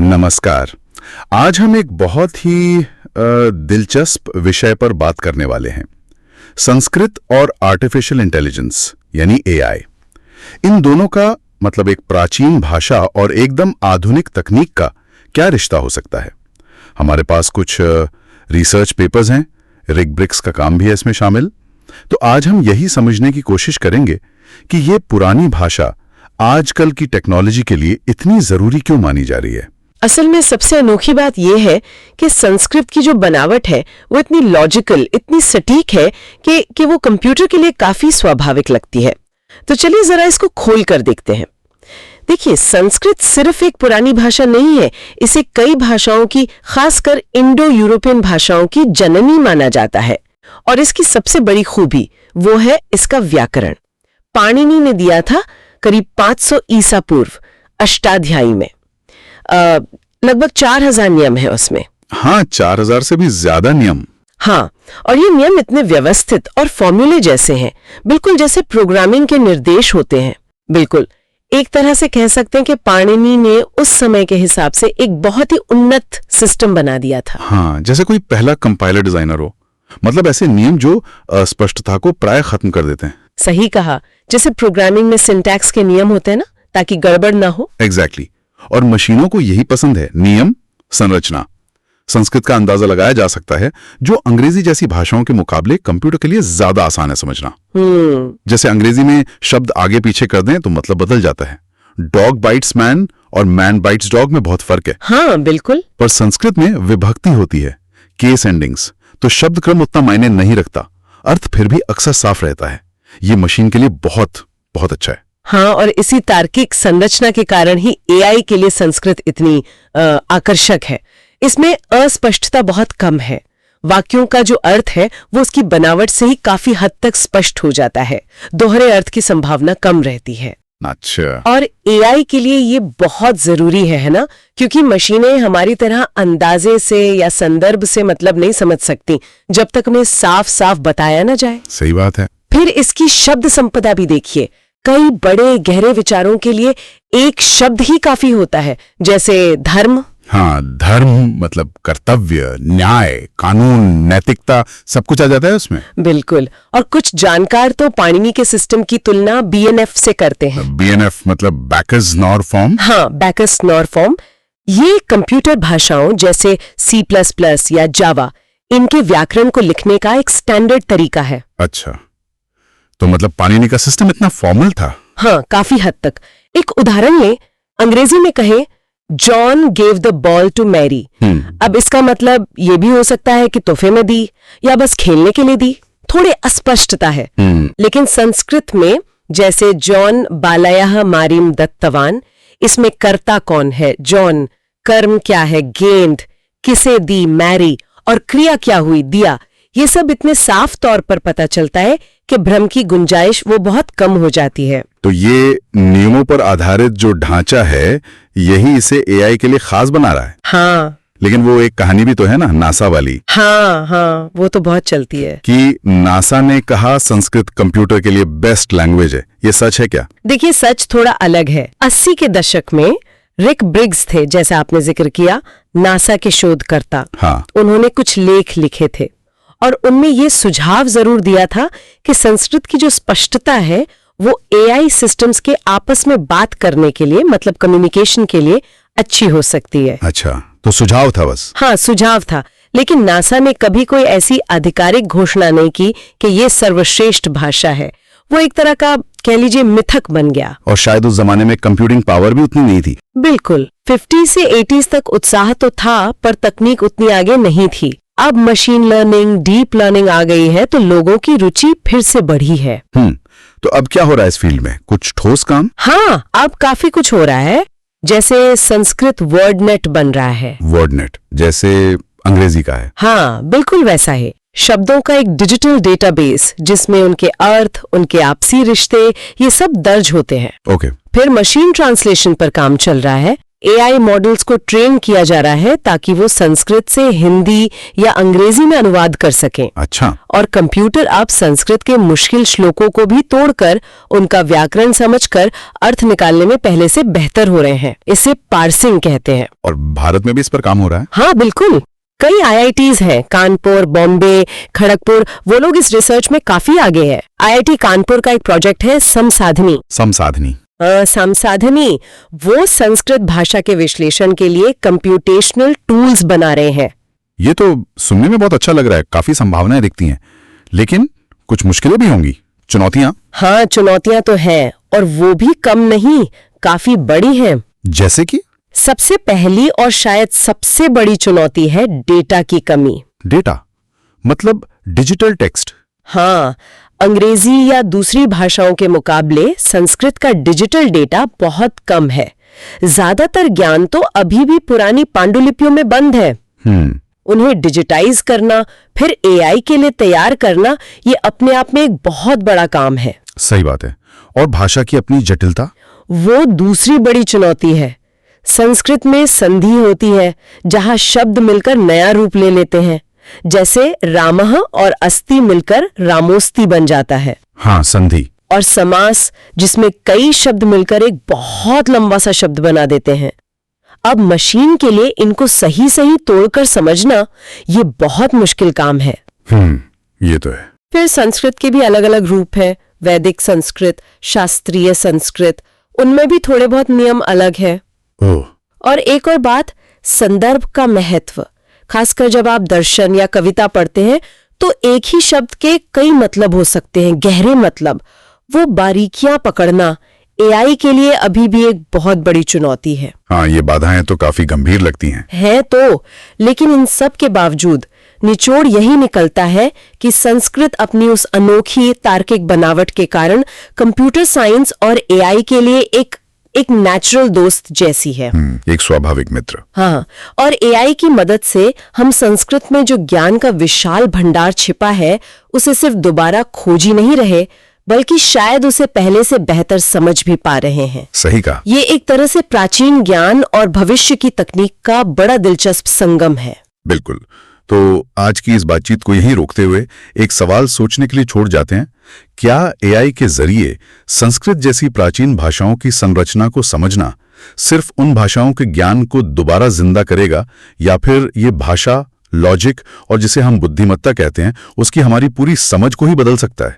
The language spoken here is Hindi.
नमस्कार। आज हम एक बहुत ही दिलचस्प विषय पर बात करने वाले हैं, संस्कृत और आर्टिफिशियल इंटेलिजेंस यानी एआई। इन दोनों का मतलब एक प्राचीन भाषा और एकदम आधुनिक तकनीक का क्या रिश्ता हो सकता है। हमारे पास कुछ रिसर्च पेपर्स हैं, रिक ब्रिक्स का काम भी है इसमें शामिल। तो आज हम यही समझने की कोशिश करेंगे कि ये पुरानी भाषा आजकल की टेक्नोलॉजी के लिए इतनी जरूरी क्यों मानी जा रही है। असल में सबसे अनोखी बात यह है कि संस्कृत की जो बनावट है वो इतनी लॉजिकल, इतनी सटीक है कि वो कंप्यूटर के लिए काफी स्वाभाविक लगती है। तो चलिए जरा इसको खोल कर देखते हैं। देखिए, संस्कृत सिर्फ एक पुरानी भाषा नहीं है, इसे कई भाषाओं की, खासकर इंडो यूरोपियन भाषाओं की जननी माना जाता है। और इसकी सबसे बड़ी खूबी वो है इसका व्याकरण। पाणिनि ने दिया था करीब 500 ईसा पूर्व अष्टाध्यायी में। लगभग 4000 नियम है उसमें। हाँ, 4000 से भी ज्यादा नियम। हाँ, और ये नियम इतने व्यवस्थित और फॉर्मूले जैसे हैं, बिल्कुल जैसे प्रोग्रामिंग के निर्देश होते हैं। बिल्कुल एक तरह से कह सकते हैं कि पाणिनि ने उस समय के हिसाब से एक बहुत ही उन्नत सिस्टम बना दिया था। हाँ, जैसे कोई पहला कंपाइलर डिजाइनर हो। मतलब ऐसे नियम जो अस्पष्टता को प्राय खत्म कर देते हैं। सही कहा, जैसे प्रोग्रामिंग में सिंटैक्स के नियम होते हैं ना, ताकि गड़बड़ ना हो। एग्जैक्टली। और मशीनों को यही पसंद है, नियम, संरचना। संस्कृत का अंदाजा लगाया जा सकता है, जो अंग्रेजी जैसी भाषाओं के मुकाबले कंप्यूटर के लिए ज्यादा आसान है समझना। जैसे अंग्रेजी में शब्द आगे पीछे कर दें तो मतलब बदल जाता है। डॉग बाइट्स मैन और मैन बाइट्स डॉग में बहुत फर्क है। हाँ बिल्कुल। पर संस्कृत में विभक्ति होती है, केस एंडिंग्स, तो शब्द क्रम उतना मायने नहीं रखता, अर्थ फिर भी अक्सर साफ रहता है। ये मशीन के लिए बहुत बहुत अच्छा है। हाँ, और इसी तार्किक संरचना के कारण ही एआई के लिए संस्कृत इतनी आकर्षक है। इसमें अस्पष्टता बहुत कम है। वाक्यों का जो अर्थ है वो उसकी बनावट से ही काफी हद तक स्पष्ट हो जाता है। दोहरे अर्थ की संभावना कम रहती है। अच्छा। और एआई के लिए ये बहुत जरूरी है ना, क्योंकि मशीनें हमारी तरह अंदाजे से या संदर्भ से मतलब नहीं समझ सकती जब तक उन्हें साफ साफ बताया ना जाए। सही बात है। फिर इसकी शब्द संपदा भी देखिए। कई बड़े गहरे विचारों के लिए एक शब्द ही काफी होता है, जैसे धर्म। हाँ, धर्म मतलब कर्तव्य, न्याय, कानून, नैतिकता, सब कुछ आ जाता है उसमें। बिल्कुल। और कुछ जानकार तो पाणिनि के सिस्टम की तुलना बीएनएफ से करते हैं। बीएनएफ मतलब बैकर्स नॉर फॉर्म। हाँ, बैकर्स नॉर फॉर्म। ये कंप्यूटर भाषाओं जैसे C++ या जावा, इनके व्याकरण को लिखने का एक स्टैंडर्ड तरीका है। अच्छा, तो मतलब पाणिनि का सिस्टम इतना फॉर्मल था। हाँ, काफी हद तक। एक उदाहरण लें, अंग्रेजी में कहें John gave the ball to Mary. अब इसका मतलब ये भी हो सकता है कि तोहफे में दी या बस खेलने के लिए दी। थोड़े अस्पष्टता है। लेकिन संस्कृत में जैसे जॉन बालयः मारीम दत्तवान, इसमें कर्ता कौन है, जॉन, कर्म क्या है, गेंद, किसे दी, मैरी, और क्रिया क्या हुई, दिया। ये सब इतने साफ तौर पर पता चलता है कि भ्रम की गुंजाइश वो बहुत कम हो जाती है। तो ये नियमों पर आधारित जो ढांचा है, यही इसे एआई के लिए खास बना रहा है। हाँ, लेकिन वो एक कहानी भी तो है ना, नासा वाली। हाँ, वो तो बहुत चलती है कि नासा ने कहा संस्कृत कंप्यूटर के लिए बेस्ट लैंग्वेज है। ये सच है क्या? देखिए, सच थोड़ा अलग है। 80 के दशक में रिक ब्रिग्स थे, जैसा आपने जिक्र किया, नासा के शोधकर्ता। हाँ। उन्होंने कुछ लेख लिखे थे और उनमें ये सुझाव जरूर दिया था कि संस्कृत की जो स्पष्टता है वो एआई सिस्टम्स के आपस में बात करने के लिए, मतलब कम्युनिकेशन के लिए अच्छी हो सकती है। अच्छा, तो सुझाव था बस। हाँ, सुझाव था। लेकिन नासा ने कभी कोई ऐसी आधिकारिक घोषणा नहीं की कि ये सर्वश्रेष्ठ भाषा है। वो एक तरह का, कह लीजिए, मिथक बन गया। और शायद उस जमाने में कंप्यूटिंग पावर भी उतनी नहीं थी। बिल्कुल। 50 से 80s तक उत्साह तो था, पर तकनीक उतनी आगे नहीं थी। अब मशीन लर्निंग, डीप लर्निंग आ गई है, तो लोगों की रुचि फिर से बढ़ी है। तो अब क्या हो रहा है इस फील्ड में? कुछ ठोस काम? हाँ, अब काफी कुछ हो रहा है। जैसे संस्कृत वर्डनेट बन रहा है। वर्डनेट जैसे अंग्रेजी का है? हाँ, बिल्कुल वैसा है। शब्दों का एक डिजिटल डेटाबेस जिसमें उनके अर्थ, उनके आपसी रिश्ते, ये सब दर्ज होते हैं। ओके। फिर मशीन ट्रांसलेशन पर काम चल रहा है। एआई मॉडल्स को ट्रेन किया जा रहा है ताकि वो संस्कृत से हिंदी या अंग्रेजी में अनुवाद कर सकें। अच्छा। और कंप्यूटर अब संस्कृत के मुश्किल श्लोकों को भी तोड़कर उनका व्याकरण समझकर अर्थ निकालने में पहले से बेहतर हो रहे हैं। इसे पार्सिंग कहते हैं। और भारत में भी इस पर काम हो रहा है? हाँ बिल्कुल, कई आईआईटीज हैं, कानपुर, बॉम्बे, खड़गपुर, वो लोग इस रिसर्च में काफी आगे है। आईआईटी कानपुर का एक प्रोजेक्ट है समसाधनी। समसाधनी वो संस्कृत भाषा के विश्लेषण के लिए कंप्यूटेशनल टूल्स बना रहे हैं। ये तो सुनने में बहुत अच्छा लग रहा है, काफी संभावनाएं दिखती हैं, लेकिन कुछ मुश्किलें भी होंगी, चुनौतियां? हाँ, चुनौतियां तो हैं, और वो भी कम नहीं, काफी बड़ी हैं। जैसे कि? सबसे पहली और शायद सबसे बड़ी चुनौती है डेटा की कमी। डेटा मतलब डिजिटल टेक्स्ट? हाँ, अंग्रेजी या दूसरी भाषाओं के मुकाबले संस्कृत का डिजिटल डेटा बहुत कम है। ज्यादातर ज्ञान तो अभी भी पुरानी पांडुलिपियों में बंद है। उन्हें डिजिटाइज करना, फिर एआई के लिए तैयार करना, ये अपने आप में एक बहुत बड़ा काम है। सही बात है। और भाषा की अपनी जटिलता? वो दूसरी बड़ी चुनौती है। संस्कृत में संधि होती है, जहां शब्द मिलकर नया रूप ले लेते हैं, जैसे रामः और अस्ति मिलकर रामोस्ति बन जाता है। हाँ, संधि। और समास, जिसमें कई शब्द मिलकर एक बहुत लंबा सा शब्द बना देते हैं। अब मशीन के लिए इनको सही सही तोड़कर समझना ये बहुत मुश्किल काम है। ये तो है। फिर संस्कृत के भी अलग अलग रूप हैं, वैदिक संस्कृत, शास्त्रीय संस्कृत, उनमें भी थोड़े बहुत नियम अलग है। और एक और बात, संदर्भ का महत्व। खासकर जब आप दर्शन या कविता पढ़ते हैं तो एक ही शब्द के कई मतलब हो सकते हैं, गहरे मतलब। वो बारीकियां पकड़ना एआई के लिए अभी भी एक बहुत बड़ी चुनौती है। हाँ, ये बाधाएं तो काफी गंभीर लगती हैं। है तो, लेकिन इन सब के बावजूद निचोड़ यही निकलता है कि संस्कृत अपनी उस अनोखी तार्किक बनावट के कारण कंप्यूटर साइंस और एआई के लिए एक नेचुरल दोस्त जैसी है। एक स्वाभाविक मित्र। हाँ, और एआई की मदद से हम संस्कृत में जो ज्ञान का विशाल भंडार छिपा है, उसे सिर्फ दोबारा खोज ही नहीं रहे, बल्कि शायद उसे पहले से बेहतर समझ भी पा रहे हैं। सही कहा। ये एक तरह से प्राचीन ज्ञान और भविष्य की तकनीक का बड़ा दिलचस्प संगम है। बिल्कुल। तो आज की इस बातचीत को यहीं रोकते हुए एक सवाल सोचने के लिए छोड़ जाते हैं। क्या एआई के जरिए संस्कृत जैसी प्राचीन भाषाओं की संरचना को समझना सिर्फ उन भाषाओं के ज्ञान को दोबारा जिंदा करेगा, या फिर ये भाषा, लॉजिक और जिसे हम बुद्धिमत्ता कहते हैं, उसकी हमारी पूरी समझ को ही बदल सकता है?